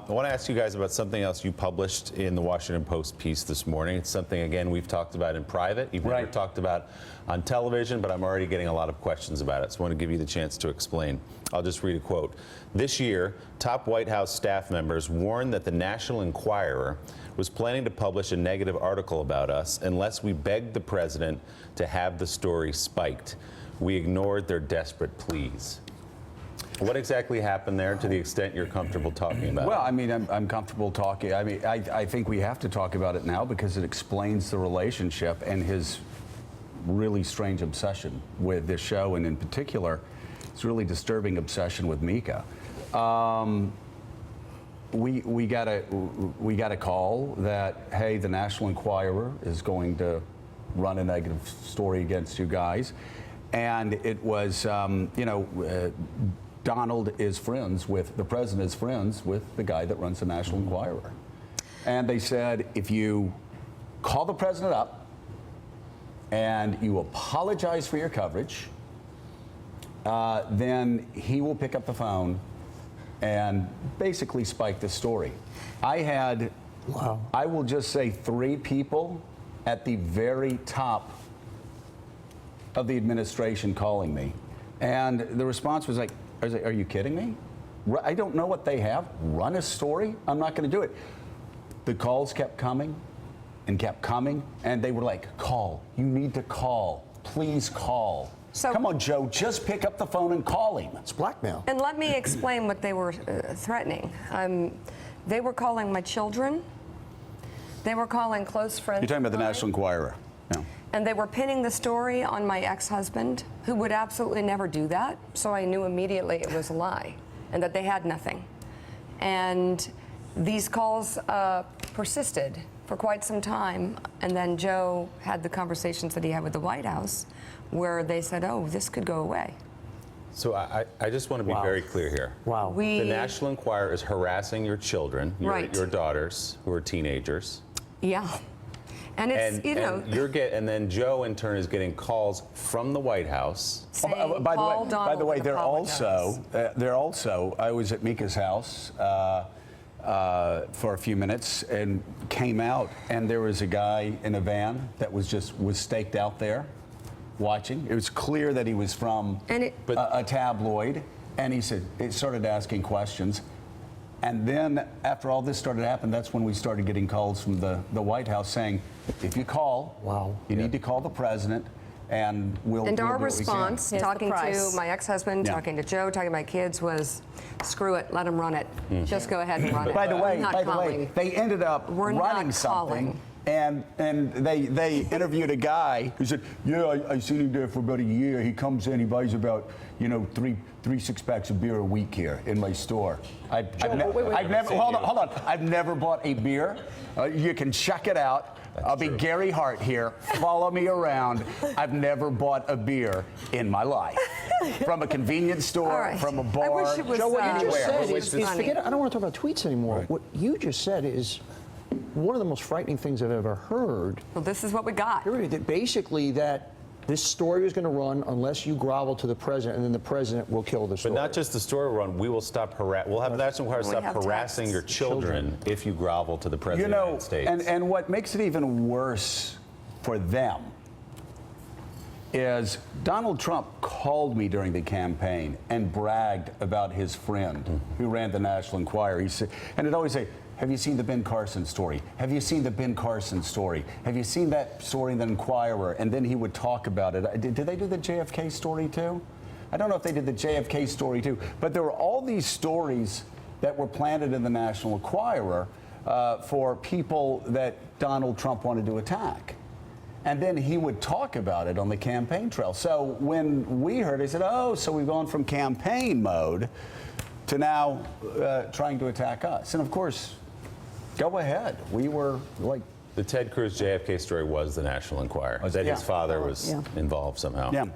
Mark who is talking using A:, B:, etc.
A: I want to ask you guys about something else you published in the Washington Post piece this morning. It's something, again, we've talked about in private. You've never talked about on television, but I'm already getting a lot of questions about it, so I want to give you the chance to explain. I'll just read a quote. This year, top White House staff members warned that the National Enquirer was planning to publish a negative article about us unless we begged the president to have the story spiked. We ignored their desperate pleas. What exactly happened there, to the extent you're comfortable talking about it?
B: Well, I mean, I'm comfortable talking. I mean, I think we have to talk about it now because it explains the relationship and his really strange obsession with this show, and in particular, his really disturbing obsession with Mika. We got a call that, hey, the National Enquirer is going to run a negative story against you guys, and it was, Donald is friends with, the president is friends with the guy that runs the National Enquirer. And they said, if you call the president up and you apologize for your coverage, then he will pick up the phone and basically spike the story. I had, I will just say, 3 people at the very top of the administration calling me. And the response was like, are you kidding me? I don't know what they have. Run a story? I'm not going to do it. The calls kept coming and kept coming, and they were like, call. You need to call. Please call. So, come on, Joe, just pick up the phone and call him. It's blackmail.
C: And let me explain what they were threatening. They were calling my children. They were calling close friends.
B: You're talking about the National Enquirer. Yeah.
C: And they were pinning the story on my ex-husband, who would absolutely never do that. So I knew immediately it was a lie and that they had nothing. And these calls persisted for quite some time. And then Joe had the conversations that he had with the White House where they said, oh, this could go away.
A: So I just want to be very clear here.
D: Wow.
A: The National Enquirer is harassing your children, your daughters, who are teenagers.
C: Yeah. And it's,
A: and then Joe in turn is getting calls from the White House.
B: By the way, they're also, I was at Mika's house for a few minutes and came out, and there was a guy in a van that was staked out there watching. It was clear that he was from a tabloid, and he started asking questions. And then after all this started happening, that's when we started getting calls from the White House saying, if you call, you need to call the president, and we'll
C: And
B: do
C: our
B: what we
C: response,
B: can.
C: talking to my ex-husband, talking to Joe, talking to my kids, was, screw it, let them run it. Just go ahead and run it.
B: By the way, they ended up running something. And they interviewed a guy who said, yeah, I seen him there for about a year. He comes in, he buys about, three six-packs of beer a week here in my store. I've never bought a beer. You can check it out. I'll be Gary Hart here. Follow me around. I've never bought a beer in my life. From a convenience store, from a bar.
C: I wish it was,
D: Joe, what you just said
C: is
D: forget it. I don't want to talk about tweets anymore.
B: Right.
D: What you just said is one of the most frightening things I've ever heard.
C: Well, this is what we got.
D: Basically, that this story is going to run unless you grovel to the president, and then the president will kill the story.
A: But not just the story run. We will stop we'll have the National Enquirer stop harassing your children if you grovel to the president of the United States.
B: And what makes it even worse for them is Donald Trump called me during the campaign and bragged about his friend who ran the National Enquirer. He said, and it'd always say, have you seen the Ben Carson story? Have you seen the Ben Carson story? Have you seen that story in the Enquirer? And then he would talk about it. Did they do the JFK story too? I don't know if they did the JFK story too, but there were all these stories that were planted in the National Enquirer for people that Donald Trump wanted to attack. And then he would talk about it on the campaign trail. So when we heard, he said, oh, so we've gone from campaign mode to now trying to attack us. And of course, go ahead. We were like...
A: The Ted Cruz JFK story was the National Enquirer, that his father was involved somehow.
B: Yeah.